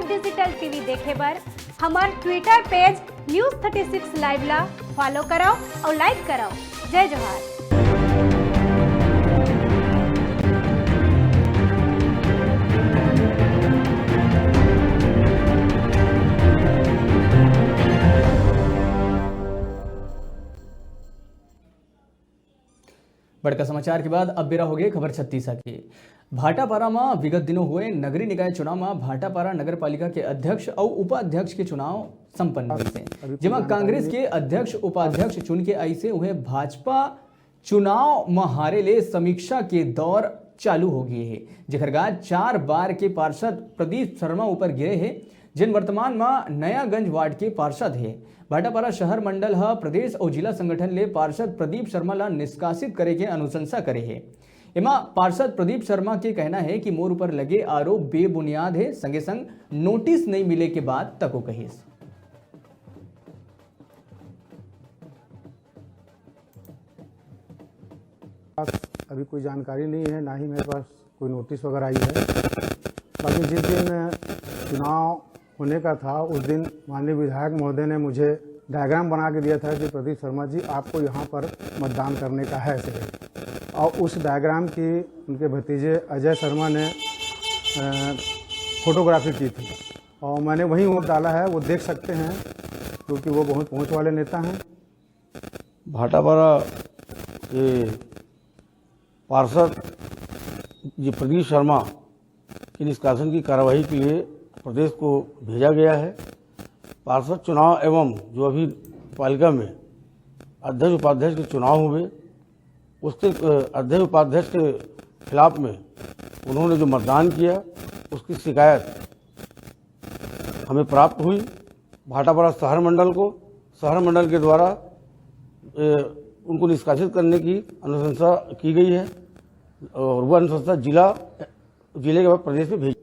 Digital TV देखे बर हमार ट्विटर पेज News36 लाइव ला फॉलो करो और लाइक करो। जय जोहार। बड़का समाचार के बाद अब बेरा हो गए खबर छत्तीसा की। भाटापारा में विगत दिनों हुए नगरीय निकाय चुनाव में भाटापारा नगर पालिका के अध्यक्ष और उपाध्यक्ष के चुनाव संपन्न हुए, जिसमें कांग्रेस के अध्यक्ष उपाध्यक्ष चुन के आई से उन्हें भाजपा चुनाव में हारे ले समीक्षा के दौर चालू हो गए है, जेकर बाद 4 बार के पार्षद प्रदीप शर्मा ऊपर गिरे हैं, जिन वर्तमान में नयागंज वार्ड के पार्षद है। भाटापारा शहर मंडल प्रदेश और जिला संगठन ले पार्षद प्रदीप शर्मा ला निष्कासित करे के अनुशंसा करे है। एमा पार्षद प्रदीप शर्मा के कहना है कि मोर ऊपर लगे आरोप बेबुनियाद है, संगे संग नोटिस नहीं मिले के बाद तको कहिस। अभी कोई जानकारी नहीं है, ना ही मेरे पास कोई नोटिस वगैरह आई है। बाकी जिस दिन चुनाव होने का था उस दिन माननीय विधायक महोदय ने मुझे डायग्राम बना के दिया था कि प्रदीप शर्मा जी आपको यहाँ पर मतदान करने का है ऐसे, और उस डायग्राम की उनके भतीजे अजय शर्मा ने फोटोग्राफी की थी और मैंने वही वोट डाला है, वो देख सकते हैं क्योंकि वो बहुत पहुँच वाले नेता हैं। भाटापारा ये पार्षद जी प्रदीप शर्मा की निष्कासन की कार्यवाही के लिए प्रदेश को भेजा गया है। पार्षद चुनाव एवं जो अभी पालिका में अध्यक्ष उपाध्यक्ष के चुनाव हुए, उसके अध्यक्ष उपाध्यक्ष के खिलाफ में उन्होंने जो मतदान किया उसकी शिकायत हमें प्राप्त हुई। भाटापारा शहर मंडल के द्वारा उनको निष्कासित करने की अनुशंसा की गई है और वह अनुशंसा जिले के बाद प्रदेश में भेजी।